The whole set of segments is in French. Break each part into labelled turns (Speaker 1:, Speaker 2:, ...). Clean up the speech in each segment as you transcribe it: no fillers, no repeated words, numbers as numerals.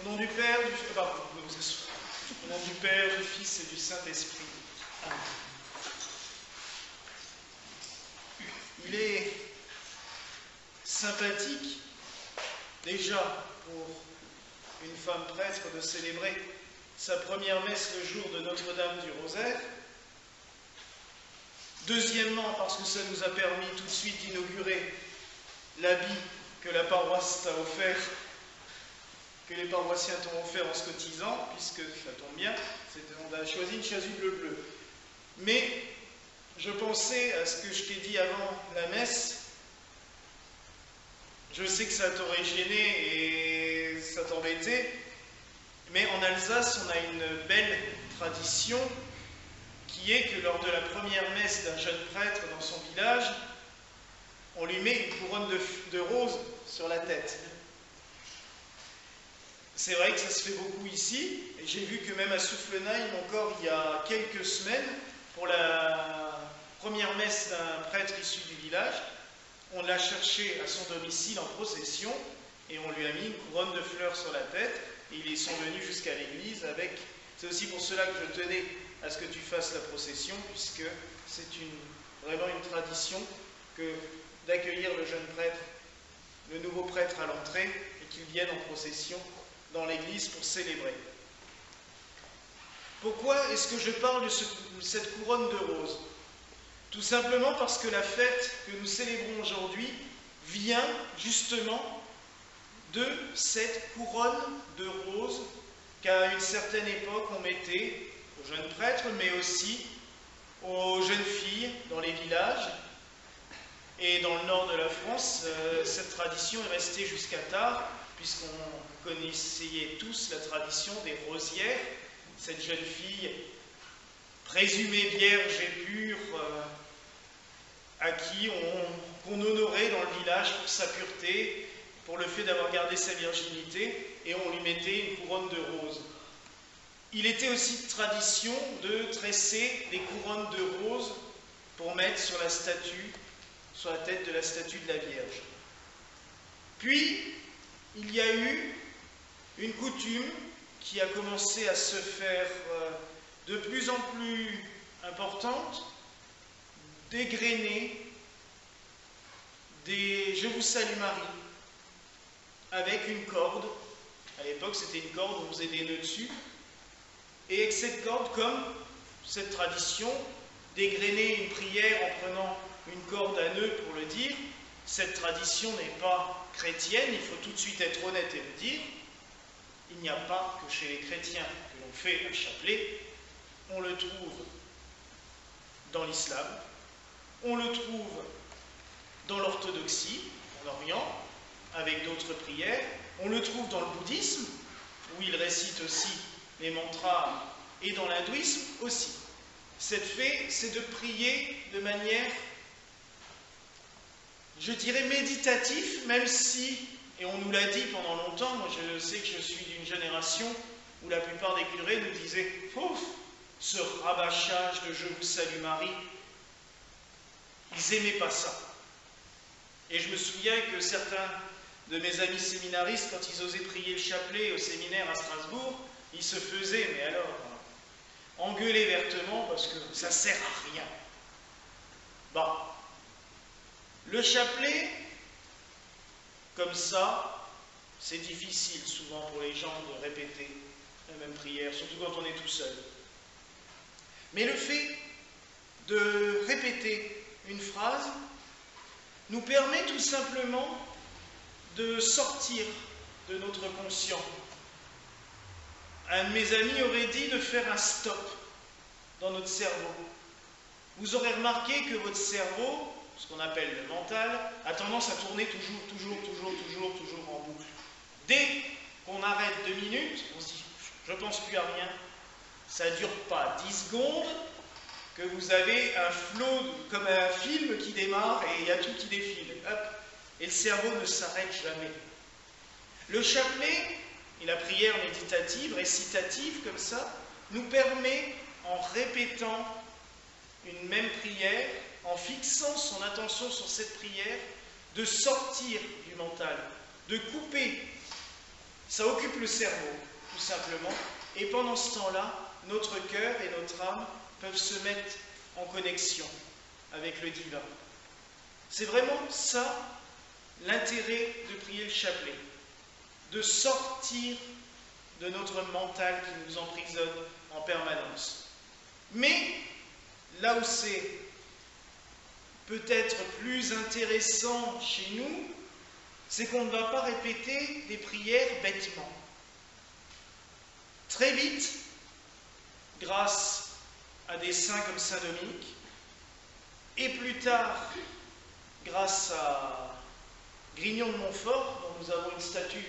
Speaker 1: Au nom du Père, au nom du Père, du Fils et du Saint-Esprit. Amen. Il est sympathique, déjà, pour une femme prêtre de célébrer sa première messe le jour de Notre-Dame du Rosaire. Deuxièmement, parce que ça nous a permis tout de suite d'inaugurer l'habit que la paroisse t'a offert, que les paroissiens t'ont offert en se cotisant, puisque ça tombe bien, on a choisi une chasuble bleue. Mais je pensais à ce que je t'ai dit avant la messe. Je sais que ça t'aurait gêné et ça t'embêtait, mais en Alsace, on a une belle tradition qui est que lors de la première messe d'un jeune prêtre dans son village, on lui met une couronne de roses sur la tête. C'est vrai que ça se fait beaucoup ici, et j'ai vu que même à Soufflenheim, encore il y a quelques semaines, pour la première messe d'un prêtre issu du village, on l'a cherché à son domicile en procession, et on lui a mis une couronne de fleurs sur la tête, et ils sont venus jusqu'à l'église avec... C'est aussi pour cela que je tenais à ce que tu fasses la procession, puisque c'est vraiment une tradition que d'accueillir le jeune prêtre, le nouveau prêtre à l'entrée, et qu'il vienne en procession dans l'église pour célébrer. Pourquoi est-ce que je parle de cette couronne de roses? Tout simplement parce que la fête que nous célébrons aujourd'hui vient justement de cette couronne de roses qu'à une certaine époque on mettait aux jeunes prêtres, mais aussi aux jeunes filles dans les villages. Et dans le nord de la France, cette tradition est restée jusqu'à tard, puisqu'on connaissait tous la tradition des rosières, cette jeune fille présumée vierge et pure, à qui on honorait dans le village pour sa pureté, pour le fait d'avoir gardé sa virginité, et on lui mettait une couronne de roses. Il était aussi tradition de tresser des couronnes de roses pour mettre sur la statue, sur la tête de la statue de la Vierge. Puis, il y a eu une coutume qui a commencé à se faire de plus en plus importante, d'égrener des « Je vous salue Marie » avec une corde. À l'époque, c'était une corde, on faisait des nœuds dessus. Et avec cette corde, comme cette tradition d'égrener une prière en prenant une corde à nœuds pour le dire, cette tradition n'est pas chrétienne, il faut tout de suite être honnête et le dire. Il n'y a pas que chez les chrétiens que l'on fait un chapelet, on le trouve dans l'islam, on le trouve dans l'orthodoxie, en Orient, avec d'autres prières, on le trouve dans le bouddhisme, où il récite aussi les mantras, et dans l'hindouisme aussi. Cette fête, c'est de prier de manière, je dirais, méditative, même si, et on nous l'a dit pendant longtemps, moi je sais que je suis d'une génération où la plupart des curés nous disaient « Ouf, ce rabâchage de « Je vous salue Marie », ils n'aimaient pas ça. Et je me souviens que certains de mes amis séminaristes, quand ils osaient prier le chapelet au séminaire à Strasbourg, ils se faisaient, mais alors, engueuler vertement parce que ça sert à rien. Bah, le chapelet, comme ça, c'est difficile souvent pour les gens de répéter la même prière, surtout quand on est tout seul. Mais le fait de répéter une phrase nous permet tout simplement de sortir de notre conscient. Un de mes amis aurait dit de faire un stop dans notre cerveau. Vous aurez remarqué que votre cerveau, ce qu'on appelle le mental, a tendance à tourner toujours en boucle. Dès qu'on arrête 2 minutes, on se dit « je ne pense plus à rien ». Ça ne dure pas 10 secondes que vous avez un flot, comme un film qui démarre et il y a tout qui défile. Hop, et le cerveau ne s'arrête jamais. Le chapelet et la prière méditative, récitative comme ça, nous permet, en répétant une même prière, en fixant son attention sur cette prière, de sortir du mental, de couper Ça occupe le cerveau, tout simplement. Et pendant ce temps-là, notre cœur et notre âme peuvent se mettre en connexion avec le divin. C'est vraiment ça l'intérêt de prier le chapelet, de sortir de notre mental qui nous emprisonne en permanence. Mais là où c'est peut-être plus intéressant chez nous, c'est qu'on ne va pas répéter des prières bêtement. Très vite, grâce à des saints comme saint Dominique, et plus tard, grâce à Grignon de Montfort, dont nous avons une statue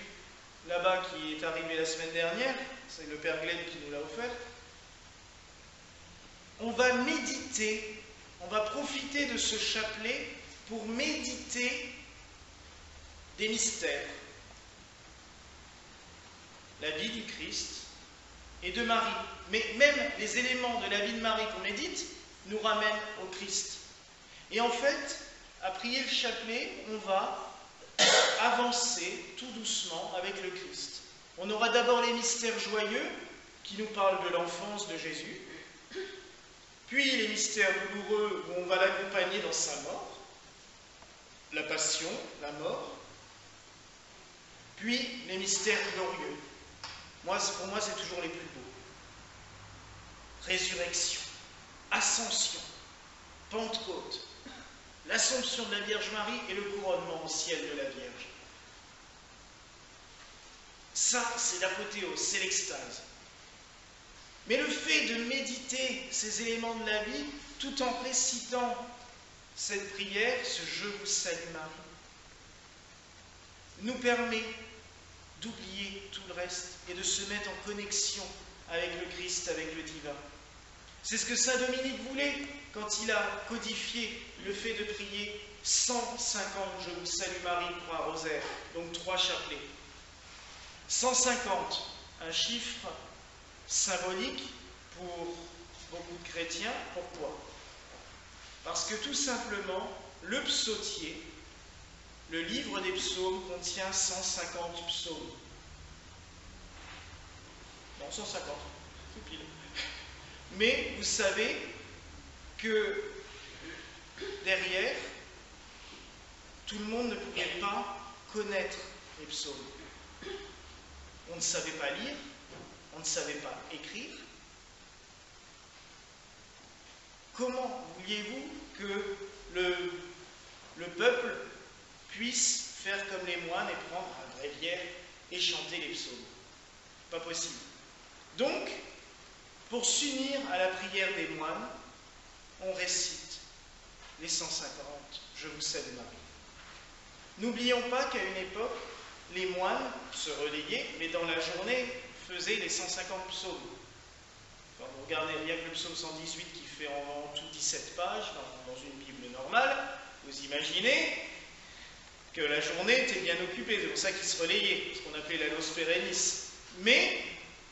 Speaker 1: là-bas qui est arrivée la semaine dernière, c'est le Père Glenn qui nous l'a offert, on va méditer, on va profiter de ce chapelet pour méditer des mystères. La vie du Christ et de Marie. Mais même les éléments de la vie de Marie qu'on médite nous ramènent au Christ. Et en fait, à prier le chapelet, on va avancer tout doucement avec le Christ. On aura d'abord les mystères joyeux qui nous parlent de l'enfance de Jésus, puis les mystères douloureux où on va l'accompagner dans sa mort, la passion, la mort, puis les mystères glorieux. Pour moi, c'est toujours les plus beaux. Résurrection, ascension, Pentecôte, l'Assomption de la Vierge Marie et le couronnement au ciel de la Vierge. Ça, c'est l'apothéose, c'est l'extase. Mais le fait de méditer ces éléments de la vie, tout en récitant cette prière, ce « Je vous salue Marie », nous permet d'oublier tout le reste et de se mettre en connexion avec le Christ, avec le divin. C'est ce que saint Dominique voulait quand il a codifié le fait de prier 150 « Je vous salue Marie » pour un rosaire, donc 3 chapelets. 150, un chiffre symbolique pour beaucoup de chrétiens. Pourquoi? Parce que tout simplement, le psautier, le livre des psaumes, contient 150 psaumes. Non, 150, tout pile. Mais vous savez que derrière, tout le monde ne pouvait pas connaître les psaumes. On ne savait pas lire, on ne savait pas écrire. Comment vouliez-vous que le peuple puisse faire comme les moines et prendre un bréviaire et chanter les psaumes? Pas possible. Donc, pour s'unir à la prière des moines, on récite les 150 « Je vous salue Marie ». N'oublions pas qu'à une époque, les moines se relayaient, mais dans la journée, faisaient les 150 psaumes. Quand vous regardez rien que le psaume 118 qui fait en tout 17 pages dans une Bible normale, vous imaginez que la journée était bien occupée. C'est pour ça qu'ils se relayaient, ce qu'on appelait la Nos Perennis. Mais,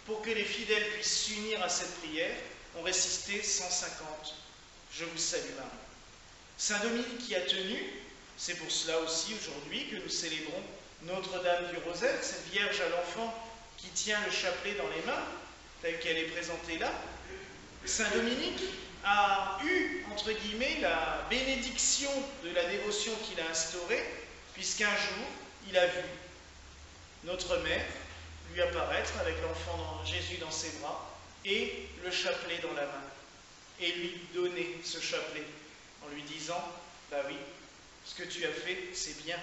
Speaker 1: pour que les fidèles puissent s'unir à cette prière, on récitait 150 « Je vous salue Marie ». Saint Dominique y a tenu, c'est pour cela aussi aujourd'hui que nous célébrons Notre-Dame du Rosaire, cette Vierge à l'enfant qui tient le chapelet dans les mains, telle qu'elle est présentée là. Saint Dominique a eu, entre guillemets, la bénédiction de la dévotion qu'il a instaurée, puisqu'un jour, il a vu notre mère lui apparaître avec l'enfant Jésus dans ses bras et le chapelet dans la main, et lui donner ce chapelet en lui disant « Bah oui, ce que tu as fait, c'est bien.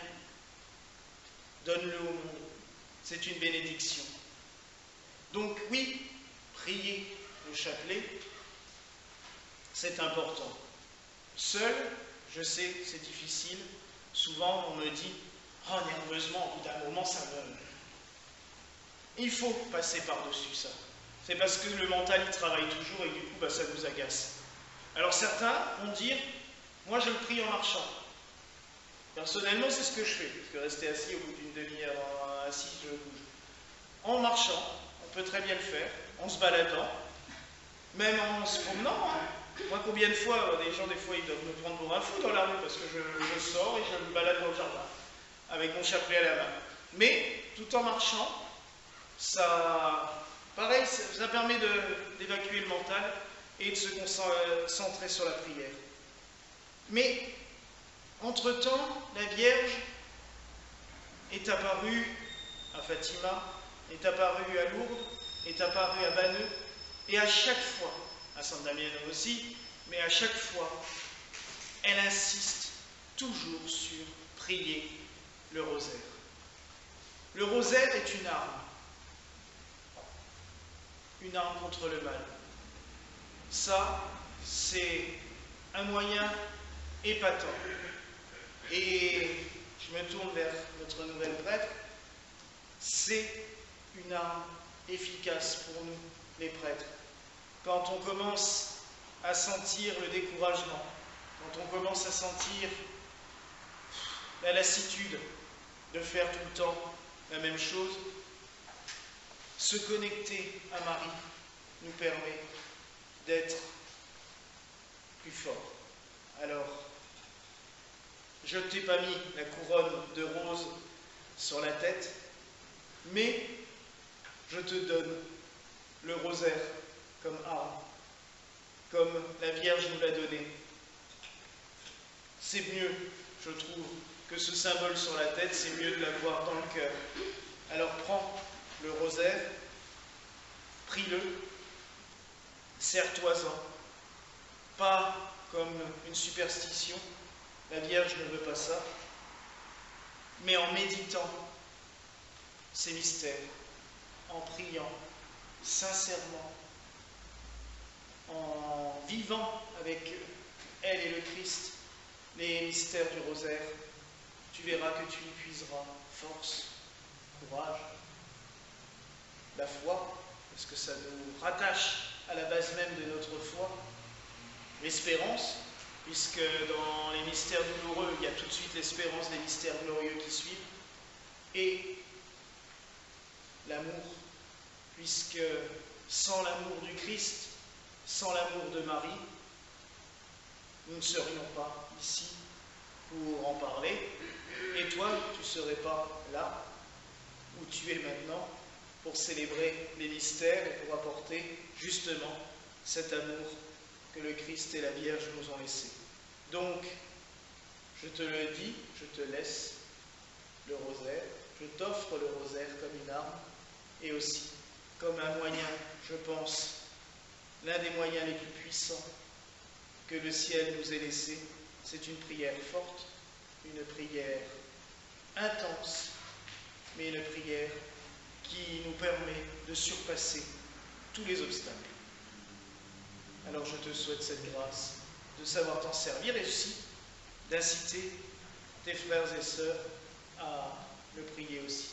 Speaker 1: Donne-le au monde. C'est une bénédiction. » Donc oui, prier le chapelet, c'est important. Seul, je sais, c'est difficile. Souvent, on me dit « Oh, nerveusement, au bout d'un moment, ça me... » Il faut passer par-dessus ça. C'est parce que le mental, il travaille toujours et du coup, ça nous agace. Alors certains vont dire « Moi, je le prie en marchant. » Personnellement, c'est ce que je fais. Parce que rester assis au bout d'une demi-heure, assis, je bouge. En marchant, on peut très bien le faire, en se baladant, même en se promenant. Moi, combien de fois, des gens, des fois, ils doivent me prendre pour un fou dans la rue parce que je sors et je me balade dans le jardin avec mon chapelet à la main. Mais, tout en marchant, pareil, ça permet d'évacuer le mental et de se concentrer sur la prière. Mais, entre-temps, la Vierge est apparue à Fatima, est apparue à Lourdes, est apparue à Banneux, et à chaque fois, à San Damiano aussi, mais à chaque fois, elle insiste toujours sur prier le rosaire. Le rosaire est une arme contre le mal. Ça, c'est un moyen épatant. Et je me tourne vers notre nouvelle prêtre, c'est une arme efficace pour nous, les prêtres. Quand on commence à sentir le découragement, quand on commence à sentir la lassitude de faire tout le temps la même chose, se connecter à Marie nous permet d'être plus forts. Alors, je ne t'ai pas mis la couronne de rose sur la tête, mais je te donne le rosaire comme arme, comme la Vierge nous l'a donné. C'est mieux, je trouve, que ce symbole sur la tête, c'est mieux de l'avoir dans le cœur. Alors prends le rosaire, prie-le, serre-toi-en, pas comme une superstition, la Vierge ne veut pas ça, mais en méditant ces mystères, en priant sincèrement, en vivant avec elle et le Christ les mystères du rosaire, tu verras que tu y puiseras force, courage, la foi, parce que ça nous rattache à la base même de notre foi, l'espérance, puisque dans les mystères douloureux, il y a tout de suite l'espérance des mystères glorieux qui suivent, et l'amour, puisque sans l'amour du Christ, sans l'amour de Marie, nous ne serions pas ici pour en parler, et toi, tu ne serais pas là où tu es maintenant pour célébrer les mystères et pour apporter justement cet amour que le Christ et la Vierge nous ont laissé. Donc, je te le dis, je te laisse le rosaire, je t'offre le rosaire comme une arme et aussi comme un moyen, je pense, l'un des moyens les plus puissants que le ciel nous ait laissé. C'est une prière forte, une prière intense, mais une prière qui nous permet de surpasser tous les obstacles. Alors je te souhaite cette grâce de savoir t'en servir et aussi d'inciter tes frères et sœurs à le prier aussi.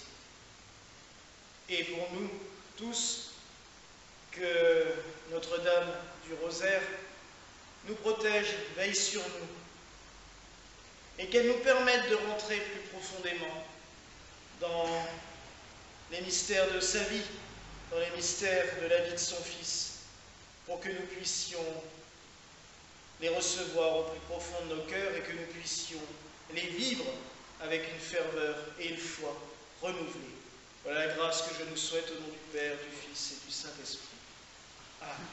Speaker 1: Et pour nous tous, que Notre-Dame du Rosaire nous protège, veille sur nous, et qu'elle nous permette de rentrer plus profondément dans les mystères de sa vie, dans les mystères de la vie de son Fils, pour que nous puissions les recevoir au plus profond de nos cœurs et que nous puissions les vivre avec une ferveur et une foi renouvelée. Voilà la grâce que je nous souhaite au nom du Père, du Fils et du Saint-Esprit. Amen.